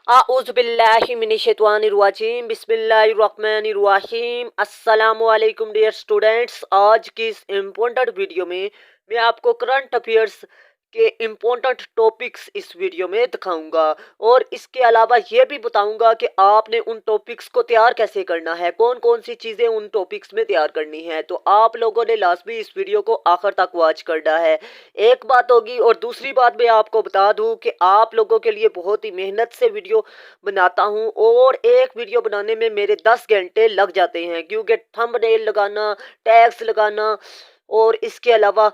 आउज़ुबिल्लाहिमिनश्शैतानिर्रजीम बिस्मिल्लाहिर्रहमानिर्रहीम। अस्सलामु अलैकुम डियर स्टूडेंट्स। आज की इस इम्पोर्टेंट वीडियो में मैं आपको करंट अफेयर्स के इम्पोर्टेंट टॉपिक्स इस वीडियो में दिखाऊंगा और इसके अलावा ये भी बताऊंगा कि आपने उन टॉपिक्स को तैयार कैसे करना है, कौन कौन सी चीज़ें उन टॉपिक्स में तैयार करनी है। तो आप लोगों ने लाजमी इस वीडियो को आखिर तक वॉच करना है। एक बात होगी और दूसरी बात मैं आपको बता दूं कि आप लोगों के लिए बहुत ही मेहनत से वीडियो बनाता हूं और एक वीडियो बनाने में मेरे 10 घंटे लग जाते हैं, क्योंकि थंबनेल लगाना, टैग्स लगाना और इसके अलावा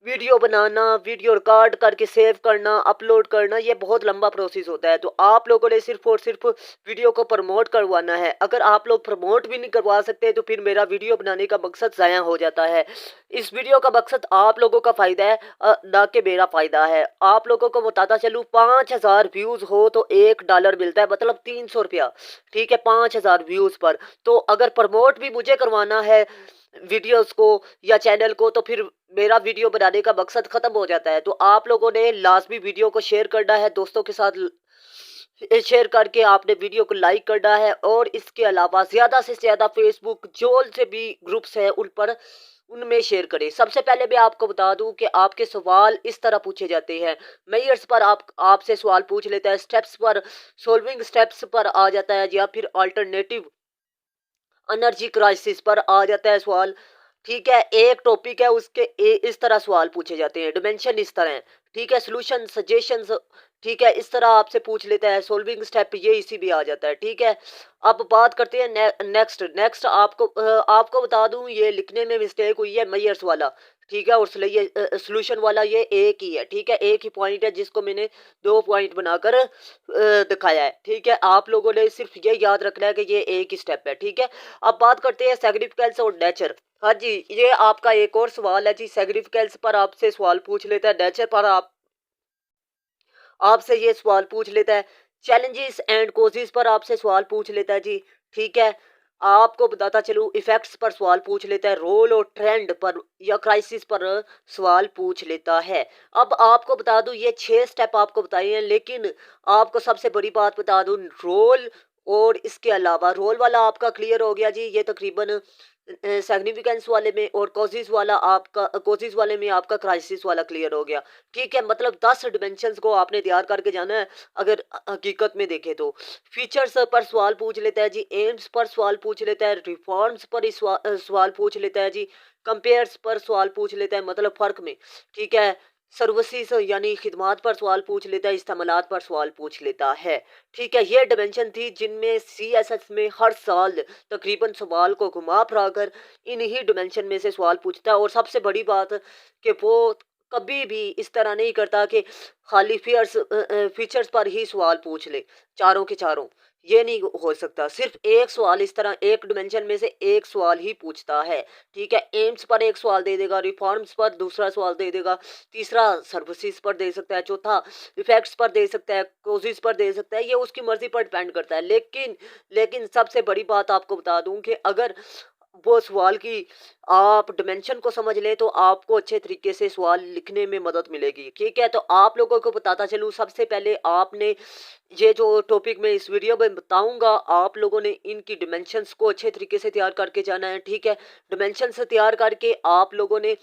वीडियो बनाना, वीडियो रिकॉर्ड करके सेव करना, अपलोड करना, ये बहुत लंबा प्रोसेस होता है। तो आप लोगों ने सिर्फ और सिर्फ वीडियो को प्रमोट करवाना है। अगर आप लोग प्रमोट भी नहीं करवा सकते तो फिर मेरा वीडियो बनाने का मकसद ज़ाया हो जाता है। इस वीडियो का मकसद आप लोगों का फ़ायदा है, ना कि मेरा फ़ायदा है। आप लोगों को बताता चलूँ, 5000 व्यूज़ हो तो $1 मिलता है, मतलब 300 रुपया। ठीक है, 5000 व्यूज़ पर। तो अगर प्रमोट भी मुझे करवाना है वीडियोस को या चैनल को, तो फिर मेरा वीडियो बनाने का मकसद खत्म हो जाता है। तो आप लोगों ने लाजमी वीडियो को शेयर करना है, दोस्तों के साथ शेयर करके आपने वीडियो को लाइक करना है और इसके अलावा ज़्यादा से ज़्यादा फेसबुक जो से भी ग्रुप्स हैं उन पर उनमें शेयर करें। सबसे पहले मैं आपको बता दूं कि आपके सवाल इस तरह पूछे जाते हैं। मेयर्स पर आपसे सवाल पूछ लेता है, स्टेप्स पर, सॉल्विंग स्टेप्स पर आ जाता है, या फिर अल्टरनेटिव एनर्जी क्राइसिस पर आ जाता है सवाल। ठीक है, एक टॉपिक है उसके इस तरह सवाल पूछे जाते हैं, डिमेंशन इस तरह है। ठीक है, सोल्यूशन सजेशंस, ठीक है, इस तरह आपसे पूछ लेता है। सॉल्विंग स्टेप ये इसी भी आ जाता है। ठीक है, अब बात करते हैं नेक्स्ट नेक्स्ट आपको बता दूं, ये लिखने में मिस्टेक हुई है, मेयर्स वाला। ठीक है, और सोल्यूशन वाला ये एक ही है। ठीक है, एक ही पॉइंट है जिसको मैंने 2 पॉइंट बनाकर दिखाया है। ठीक है, आप लोगों ने सिर्फ ये याद रखना है कि ये एक ही स्टेप है। ठीक है, अब बात करते हैं सिग्निफिकेंस और नेचर। हाँ जी, ये आपका एक और सवाल है जी। सिग्निफिकेंस पर आपसे सवाल पूछ लेता है, नेचर पर आपसे ये सवाल पूछ लेता है, चैलेंजेस एंड कोजेस पर आपसे सवाल पूछ लेता है जी। ठीक है, आपको बताता चलूँ, इफेक्ट्स पर सवाल पूछ लेता है, रोल और ट्रेंड पर या क्राइसिस पर सवाल पूछ लेता है। अब आपको बता दूं, ये 6 स्टेप आपको बताए हैं, लेकिन आपको सबसे बड़ी बात बता दूं, रोल और इसके अलावा रोल वाला आपका क्लियर हो गया जी। ये तकरीबन सिग्निफिकेंस वाले में और कोजिस वाले में आपका क्राइसिस वाला क्लियर हो गया। ठीक है, मतलब 10 डिमेंशंस को आपने तैयार करके जाना है। अगर हकीकत में देखें तो फीचर्स पर सवाल पूछ लेता है जी, एम्स पर सवाल पूछ लेता है, रिफॉर्म्स पर सवाल पूछ लेता है जी, कंपेयर्स पर सवाल पूछ लेता है, मतलब फ़र्क में। ठीक है, सर्विसेज यानी खिदमात पर सवाल पूछ लेता है, इस्तेमालात पर सवाल पूछ लेता है। ठीक है, ये डिमेंशन थी जिनमें सीएसएस में हर साल तकरीबन सवाल को घुमा फिरा कर इन्हीं डिमेंशन में से सवाल पूछता है। और सबसे बड़ी बात कि वो कभी भी इस तरह नहीं करता कि खाली फीचर्स पर ही सवाल पूछ ले, चारों के चारों। ये नहीं हो सकता। सिर्फ एक सवाल इस तरह एक डिमेंशन में से एक सवाल ही पूछता है। ठीक है, एम्स पर एक सवाल दे देगा, रिफॉर्म्स पर दूसरा सवाल दे देगा, तीसरा सर्विसेज पर दे सकता है, चौथा इफेक्ट्स पर दे सकता है, कोजेस पर दे सकता है। ये उसकी मर्जी पर डिपेंड करता है। लेकिन सबसे बड़ी बात आपको बता दूं कि अगर वो सवाल की आप डिमेंशन को समझ लें तो आपको अच्छे तरीके से सवाल लिखने में मदद मिलेगी। ठीक है, तो आप लोगों को बताता चलूँ, सबसे पहले आपने ये जो टॉपिक मैं इस वीडियो में बताऊंगा, आप लोगों ने इनकी डिमेंशंस को अच्छे तरीके से तैयार करके जाना है। ठीक है, डिमेंशंस तैयार करके आप लोगों ने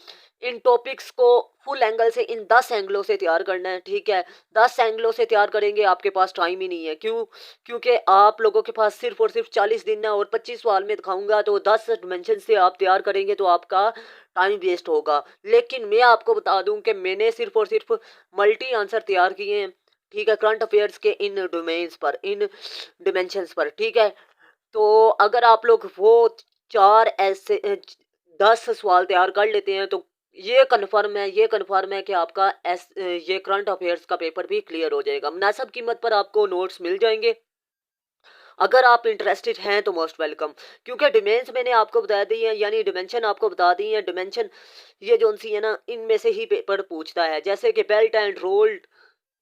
इन टॉपिक्स को फुल एंगल से, इन 10 एंगलों से तैयार करना है। ठीक है, 10 एंगलों से तैयार करेंगे, आपके पास टाइम ही नहीं है। क्योंकि आप लोगों के पास सिर्फ और सिर्फ 40 दिन है और 25 सवाल में दिखाऊंगा, तो 10 डिमेंशन से आप तैयार करेंगे तो आपका टाइम वेस्ट होगा। लेकिन मैं आपको बता दूं कि मैंने सिर्फ और सिर्फ मल्टी आंसर तैयार किए हैं। ठीक है, करंट अफेयर्स के इन डोमेन्स पर, इन डिमेंशंस पर। ठीक है, तो अगर आप लोग वो 10 सवाल तैयार कर लेते हैं तो ये कन्फर्म है कि आपका ये करंट अफेयर्स का पेपर भी क्लियर हो जाएगा। मुनासिब कीमत पर आपको नोट्स मिल जाएंगे। अगर आप इंटरेस्टेड हैं तो मोस्ट वेलकम। क्योंकि डिमेंस मैंने आपको बता दी है, यानी डिमेंशन आपको बता दी है। डिमेंशन ये जो सी है ना, इनमें से ही पेपर पूछता है, जैसे कि belt and road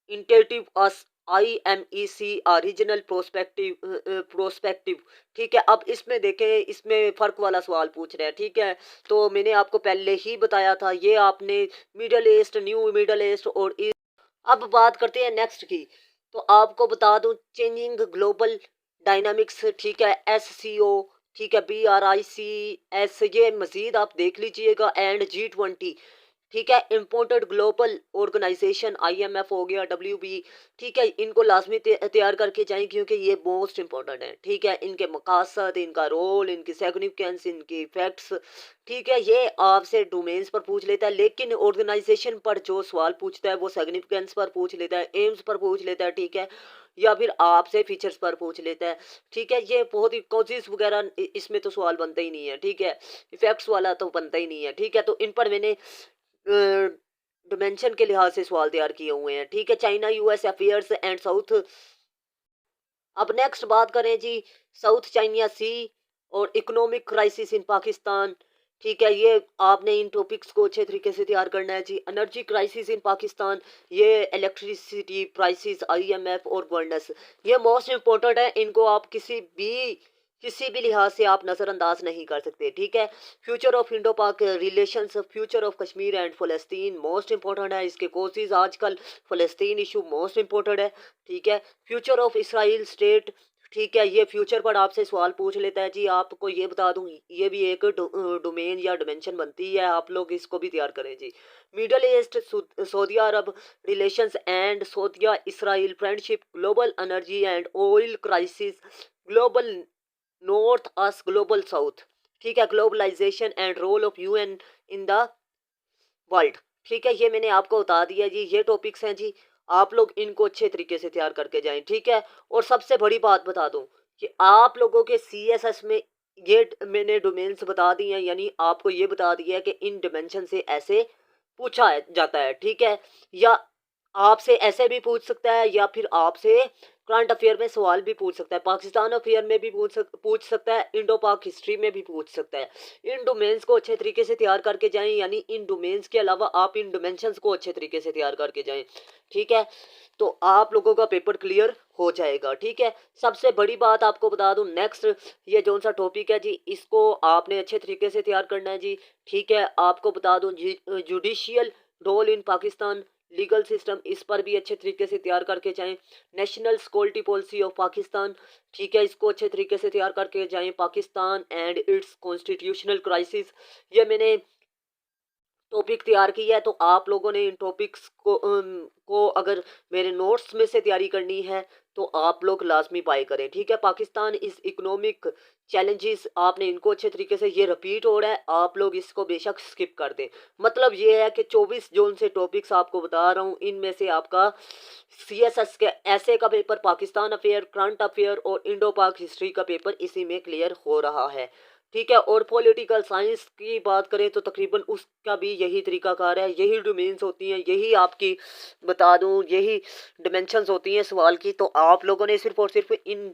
initiative us IMEC regional prospective. ठीक है, अब इसमें देखें, इसमें फर्क वाला सवाल पूछ रहे हैं। ठीक है, तो मैंने आपको पहले ही बताया था, ये आपने middle east, new middle east और अब बात करते हैं नेक्स्ट की। तो आपको बता दूं चेंजिंग ग्लोबल डायनामिक्स, ठीक है, SCO, ठीक है, BRICS, ये मजीद आप देख लीजिएगा, एंड G20, ठीक है, इम्पोर्टेड ग्लोबल ऑर्गेनाइजेशन, IMF हो गया, WB, ठीक है, इनको लाजमी तैयार करके जाएं क्योंकि ये मोस्ट इंपॉर्टेंट है, ठीक है, इनके मकासद, इनका रोल, इनकी सिग्निफिकेंस, इनकी इफेक्ट्स, ठीक है, ये आपसे डोमेन्स पर पूछ लेता है, लेकिन ऑर्गेनाइजेशन पर जो सवाल पूछता है वो सिग्निफिकेंस पर पूछ लेता है, एम्स पर पूछ लेता है, ठीक है, या फिर आपसे फीचर्स पर पूछ लेता है, ठीक है, ये बहुत ही कॉजेज वगैरह इसमें तो सवाल बनता ही नहीं है, ठीक है, इफेक्ट्स वाला तो बनता ही नहीं है, ठीक है, तो इन पर मैंने डिमेंशन के लिहाज से सवाल तैयार किए हुए हैं, ठीक है, China US affairs and south. अब नेक्स्ट बात करें जी, साउथ चाइना सी और इकोनॉमिक क्राइसिस इन पाकिस्तान, ठीक है, ये आपने इन टॉपिक्स को अच्छे तरीके से तैयार करना है जी। एनर्जी क्राइसिस इन पाकिस्तान, ये इलेक्ट्रिसिटी प्राइसेस, IMF और वर्ल्ड्स, ये मोस्ट इम्पोर्टेंट है, इनको आप किसी भी लिहाज से आप नज़रअंदाज नहीं कर सकते, ठीक है। फ्यूचर ऑफ इंडो पाक relations, future of Kashmir and Palestine most important है, इसके कोसेज आजकल फ़लस्तीन इशू मोस्ट इंपॉर्टेंट है, ठीक है। फ्यूचर ऑफ इसराइल स्टेट, ठीक है, ये फ्यूचर पर आपसे सवाल पूछ लेता है जी। आपको ये बता दूं ये भी एक डोमेन या डिमेंशन बनती है, आप लोग इसको भी तैयार करें जी। Middle East, Saudi Arab relations and Saudi Israel friendship, global energy and oil crisis, global north us global south, ठीक है, globalization and role of UN in the world, ठीक है, ये मैंने आपको बता दिया जी, ये टॉपिक्स हैं जी, आप लोग इनको अच्छे तरीके से तैयार करके जाएं, ठीक है। और सबसे बड़ी बात बता दूं कि आप लोगों के CSS में ये मैंने डोमेन्स बता दी हैं, यानी आपको ये बता दिया है कि इन डिमेंशन से ऐसे पूछा जाता है, ठीक है, या आपसे ऐसे भी पूछ सकता है, या फिर आपसे करंट अफेयर में सवाल भी पूछ सकता है, पाकिस्तान अफेयर में भी पूछ सकता है, इंडो पाक हिस्ट्री में भी पूछ सकता है। इन डोमेन्स को अच्छे तरीके से तैयार करके जाएं, यानी इन डोमेन्स के अलावा आप इन डिमेंशंस को अच्छे तरीके से तैयार करके जाएं, ठीक है, तो आप लोगों का पेपर क्लियर हो जाएगा, ठीक है। सबसे बड़ी बात आपको बता दूं, नेक्स्ट ये जो सा टॉपिक है जी, इसको आपने अच्छे तरीके से तैयार करना है जी, ठीक है। आपको बता दूं judicial role in Pakistan, legal system, इस पर भी अच्छे तरीके से तैयार करके जाएं। National security policy of Pakistan, ठीक है, इसको अच्छे तरीके से तैयार करके जाएं। Pakistan and its constitutional crisis, ये मैंने टॉपिक तैयार की है, तो आप लोगों ने इन टॉपिक्स को अगर मेरे नोट्स में से तैयारी करनी है तो आप लोग लाजमी बाय करें, ठीक है। पाकिस्तान इस इकोनॉमिक चैलेंजेस, आपने इनको अच्छे तरीके से, ये रिपीट हो रहा है, आप लोग इसको बेशक स्किप कर दें। मतलब ये है कि 24 जून से टॉपिक्स आपको बता रहा हूँ, इनमें से आपका CSS के ऐसे का paper, Pakistan affair, current affair और इंडो पाक हिस्ट्री का पेपर इसी में क्लियर हो रहा है, ठीक है। और पॉलिटिकल साइंस की बात करें तो तकरीबन उसका भी यही तरीकाकार है, यही डोमेन्स होती हैं, यही आपकी बता दूं यही डिमेंशंस होती हैं सवाल की, तो आप लोगों ने सिर्फ और सिर्फ इन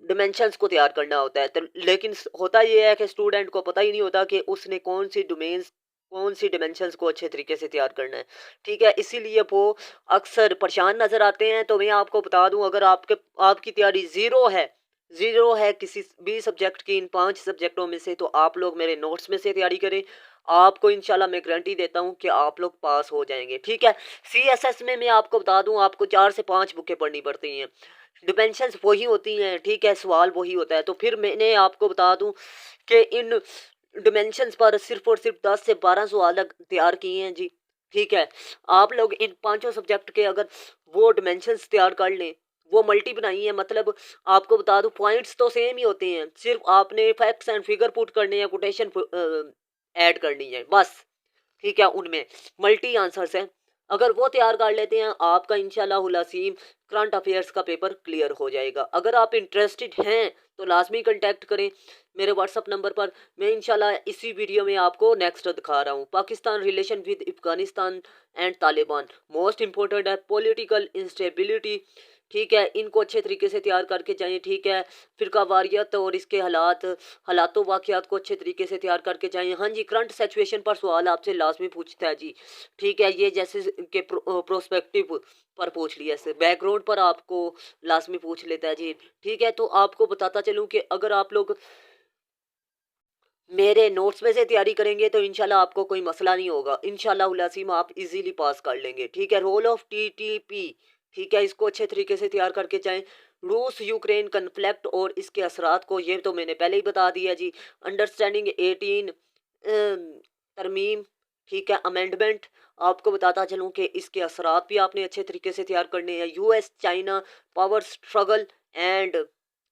डिमेंशंस को तैयार करना होता है। तो लेकिन होता ये है कि स्टूडेंट को पता ही नहीं होता कि उसने कौन सी डोमेन्स, कौन सी डिमेंशंस को अच्छे तरीके से तैयार करना है, ठीक है, इसीलिए वो अक्सर परेशान नज़र आते हैं। तो मैं आपको बता दूं, अगर आपकी तैयारी ज़ीरो है किसी भी सब्जेक्ट की, इन 5 सब्जेक्टों में से, तो आप लोग मेरे नोट्स में से तैयारी करें, आपको इंशाल्लाह मैं गारंटी देता हूं कि आप लोग पास हो जाएंगे, ठीक है। CSS में मैं आपको बता दूं, आपको 4 से 5 बुकें पढ़नी पड़ती हैं, डिमेंशंस वही होती हैं, ठीक है, सवाल वही होता है। तो फिर मैंने आपको बता दूं कि इन डिमेंशंस पर सिर्फ और सिर्फ 10 से 12 सवाल तैयार किए हैं जी, ठीक है। आप लोग इन पांचों सब्जेक्ट के अगर वो डिमेंशंस तैयार कर लें, वो मल्टी बनाई है, मतलब आपको बता दूं पॉइंट्स तो सेम ही होते हैं, सिर्फ आपने फैक्ट्स एंड फिगर पुट करने हैं, कोटेशन ऐड करनी है बस, ठीक है, उनमें मल्टी आंसर्स हैं। अगर वो तैयार कर लेते हैं, आपका इंशाल्लाह असीम करंट अफेयर्स का पेपर क्लियर हो जाएगा। अगर आप इंटरेस्टेड हैं तो लाजमी कांटेक्ट करें मेरे व्हाट्सअप नंबर पर। मैं इंशाल्लाह इसी वीडियो में आपको नेक्स्ट दिखा रहा हूँ, Pakistan relation with Afghanistan and Taliban, most important है, पॉलिटिकल इंस्टेबिलिटी, ठीक है, इनको अच्छे तरीके से तैयार करके जाएं, ठीक है। फिरका वारियत और इसके हालातों वाक़यात को अच्छे तरीके से तैयार करके जाएं। हाँ जी, करंट सिचुएशन पर सवाल आपसे लाजमी पूछता है जी, ठीक है, ये जैसे के प्रोस्पेक्टिव पर पूछ लिया, से बैकग्राउंड पर आपको लाजमी पूछ लेता है जी, ठीक है। तो आपको बताता चलूँ कि अगर आप लोग मेरे नोट्स में से तैयारी करेंगे तो इंशाल्लाह आपको कोई मसला नहीं होगा, इंशाल्लाह उल अज़ीम आप इजीली पास कर लेंगे, ठीक है। रोल ऑफ TTP, ठीक है, इसको अच्छे तरीके से तैयार करके जाएं। रूस यूक्रेन कन्फ्लिक्ट और इसके असरात को, ये तो मैंने पहले ही बता दिया जी। अंडरस्टैंडिंग 18 तरमीम, ठीक है, अमेंडमेंट, आपको बताता चलूँ कि इसके असरात भी आपने अच्छे तरीके से तैयार करने हैं। US China power struggle and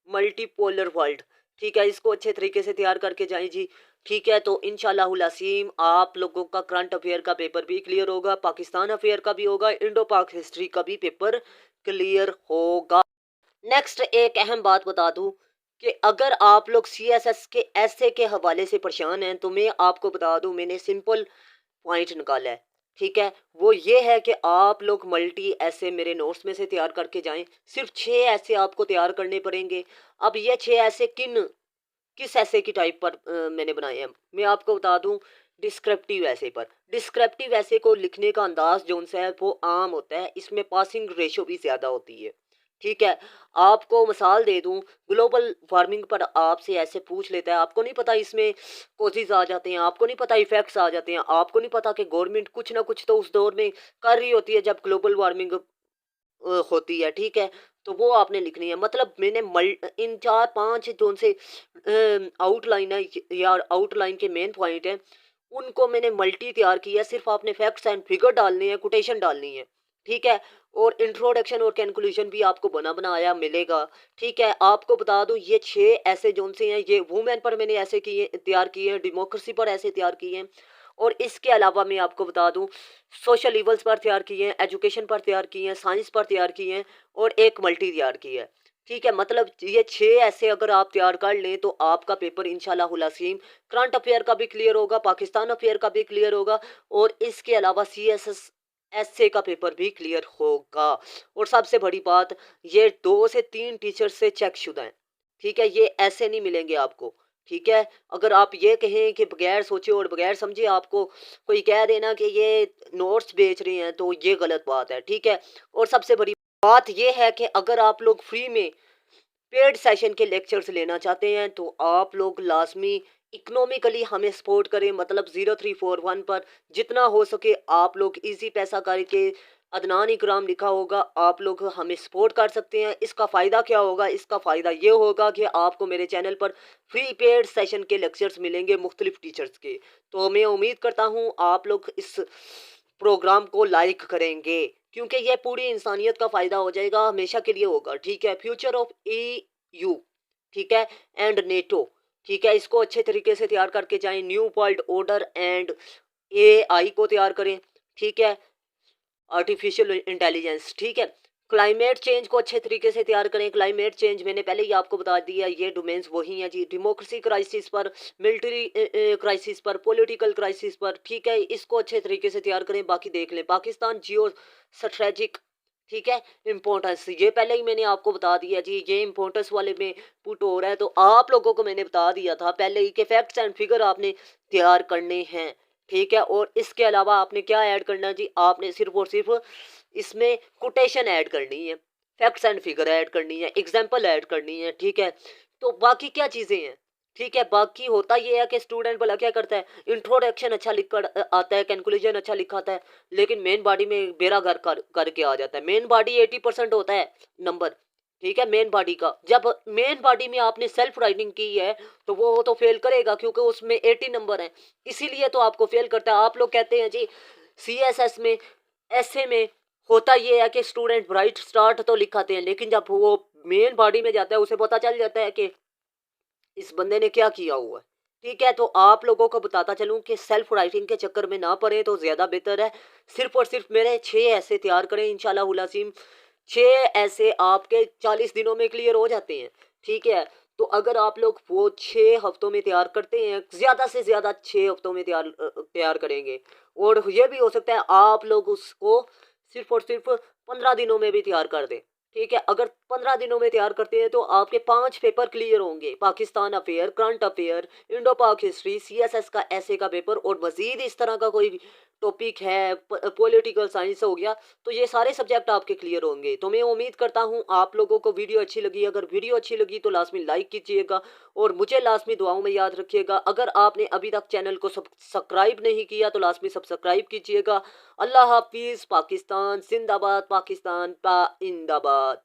multipolar world, ठीक है, इसको अच्छे तरीके से तैयार करके जाएं जी। ठीक है, तो इंशाल्लाहुल असीम आप लोगों का करंट अफेयर का पेपर भी क्लियर होगा, पाकिस्तान अफेयर का भी होगा, इंडो पाक हिस्ट्री का भी पेपर क्लियर होगा। नेक्स्ट एक अहम बात बता दूं कि अगर आप लोग सीएसएस के ऐसे के हवाले से परेशान हैं तो मैं आपको बता दूं, मैंने सिंपल पॉइंट निकाला है। ठीक है, वो ये है कि आप लोग मल्टी ऐसे मेरे नोट्स में से तैयार करके जाएं। सिर्फ 6 ऐसे आपको तैयार करने पड़ेंगे। अब ये 6 ऐसे किस ऐसे की टाइप पर मैंने बनाए हैं, मैं आपको बता दूं, डिस्क्रिप्टिव ऐसे पर। डिस्क्रिप्टिव ऐसे को लिखने का अंदाज जो सा है वो आम होता है, इसमें पासिंग रेशो भी ज़्यादा होती है। ठीक है, आपको मिसाल दे दूं, ग्लोबल वार्मिंग पर आपसे ऐसे पूछ लेता है, आपको नहीं पता इसमें कोजेज आ जाते हैं, आपको नहीं पता इफेक्ट्स आ जाते हैं, आपको नहीं पता कि गवर्नमेंट कुछ ना कुछ तो उस दौर में कर रही होती है जब ग्लोबल वार्मिंग होती है। ठीक है, तो वो आपने लिखनी है। मतलब मैंने इन 4-5 जोन से आउटलाइन है या आउटलाइन के मेन पॉइंट हैं, उनको मैंने मल्टी तैयार किया। सिर्फ आपने फैक्ट्स एंड फिगर डालने हैं, कोटेशन डालनी है। ठीक है, और इंट्रोडक्शन और कंक्लूजन भी आपको बना बनाया मिलेगा। ठीक है, आपको बता दूं ये 6 ऐसे जोन से हैं, ये वुमेन पर मैंने ऐसे किए तैयार किए हैं, डेमोक्रेसी पर ऐसे तैयार किए हैं, और इसके अलावा मैं आपको बता दूं सोशल इवल्स पर तैयार किए हैं, एजुकेशन पर तैयार किए हैं, साइंस पर तैयार किए हैं, और एक मल्टी तैयार की है। ठीक है, मतलब ये 6 ऐसे अगर आप तैयार कर लें तो आपका पेपर इंशाल्लाहुल अज़ीम करंट अफेयर का भी क्लियर होगा, पाकिस्तान अफेयर का भी क्लियर होगा, और इसके अलावा सीएसएस एसए का पेपर भी क्लियर होगा। और सबसे बड़ी बात, ये 2 से 3 टीचर से चेकशुदा हैं। ठीक है, ये ऐसे नहीं मिलेंगे आपको। ठीक है, अगर आप ये कहें कि बगैर सोचे और बगैर समझे आपको कोई कह देना कि ये नोट्स बेच रहे हैं, तो ये गलत बात है। ठीक है, और सबसे बड़ी बात ये है कि अगर आप लोग फ्री में पेड सेशन के लेक्चर्स लेना चाहते हैं तो आप लोग लाजमी इकोनॉमिकली हमें सपोर्ट करें। मतलब 0341 पर जितना हो सके आप लोग इजी पैसा करके, अदनान इकराम लिखा होगा, आप लोग हमें सपोर्ट कर सकते हैं। इसका फ़ायदा क्या होगा? इसका फ़ायदा ये होगा कि आपको मेरे चैनल पर फ्री पेड सेशन के लेक्चर्स मिलेंगे मुख्तलिफ टीचर्स के। तो मैं उम्मीद करता हूँ आप लोग इस प्रोग्राम को लाइक करेंगे, क्योंकि ये पूरी इंसानियत का फ़ायदा हो जाएगा, हमेशा के लिए होगा। ठीक है, फ्यूचर ऑफ EU, ठीक है, एंड नेटो। ठीक है, इसको अच्छे तरीके से तैयार करके जाएं। New world order and AI को तैयार करें। ठीक है, आर्टिफिशियल इंटेलिजेंस। ठीक है, क्लाइमेट चेंज को अच्छे तरीके से तैयार करें। क्लाइमेट चेंज मैंने पहले ही आपको बता दिया, ये डोमेन्स वही हैं जी। डेमोक्रेसी क्राइसिस पर, मिलिट्री क्राइसिस पर, पॉलिटिकल क्राइसिस पर। ठीक है, इसको अच्छे तरीके से तैयार करें। बाकी देख लें, पाकिस्तान जियो स्ट्रेटेजिक, ठीक है, इम्पोर्टेंस, ये पहले ही मैंने आपको बता दिया जी। ये इम्पोर्टेंस वाले में पुट हो रहा है, तो आप लोगों को मैंने बता दिया था पहले ही कि फैक्ट्स एंड फिगर आपने तैयार करने हैं। ठीक है, और इसके अलावा आपने क्या ऐड करना है जी? आपने सिर्फ और सिर्फ इसमें कोटेशन ऐड करनी है, फैक्ट्स एंड फिगर ऐड करनी है, एग्जाम्पल ऐड करनी है। ठीक है, तो बाकी क्या चीज़ें हैं? ठीक है, बाकी होता ये है कि स्टूडेंट भला क्या करता है, इंट्रोडक्शन अच्छा लिख कर आता है, कंक्लूजन अच्छा लिखाता है, लेकिन मेन बॉडी में बेरा घर करके आ जाता है। मेन बॉडी 80% होता है नंबर। ठीक है, मेन बॉडी का, जब मेन बॉडी में आपने सेल्फ राइटिंग की है तो वो तो फेल करेगा, क्योंकि उसमें 80 नंबर हैं, इसीलिए तो आपको फेल करता है। आप लोग कहते हैं जी CSS में, ऐसे में होता ये है कि स्टूडेंट ब्राइट स्टार्ट तो लिखाते हैं, लेकिन जब वो मेन बॉडी में जाता है उसे पता चल जाता है कि इस बंदे ने क्या किया हुआ है। ठीक है, तो आप लोगों को बताता चलूं कि सेल्फ राइटिंग के चक्कर में ना पड़े तो ज़्यादा बेहतर है। सिर्फ और सिर्फ मेरे 6 ऐसे तैयार करें इंशाल्लाह अज़ीम। 6 ऐसे आपके 40 दिनों में क्लियर हो जाते हैं। ठीक है, तो अगर आप लोग वो 6 हफ्तों में तैयार करते हैं, ज़्यादा से ज़्यादा 6 हफ्तों में तैयार करेंगे, और ये भी हो सकता है आप लोग उसको सिर्फ और सिर्फ 15 दिनों में भी तैयार कर दें। ठीक है, अगर 15 दिनों में तैयार करते हैं तो आपके 5 पेपर क्लियर होंगे, Pakistan affair, current affair, Indo पाक हिस्ट्री, CSS का ऐसे का पेपर, और मजीद इस तरह का कोई टॉपिक है, पॉलिटिकल साइंस हो गया, तो ये सारे सब्जेक्ट आपके क्लियर होंगे। तो मैं उम्मीद करता हूँ आप लोगों को वीडियो अच्छी लगी। अगर वीडियो अच्छी लगी तो लास्ट में लाइक कीजिएगा और मुझे लास्ट में दुआओं में याद रखिएगा। अगर आपने अभी तक चैनल को सब्सक्राइब नहीं किया तो लास्ट में सब्सक्राइब कीजिएगा। अल्लाह हाफिज़। पाकिस्तान जिंदाबाद, पाकिस्तान पाइंदाबाद।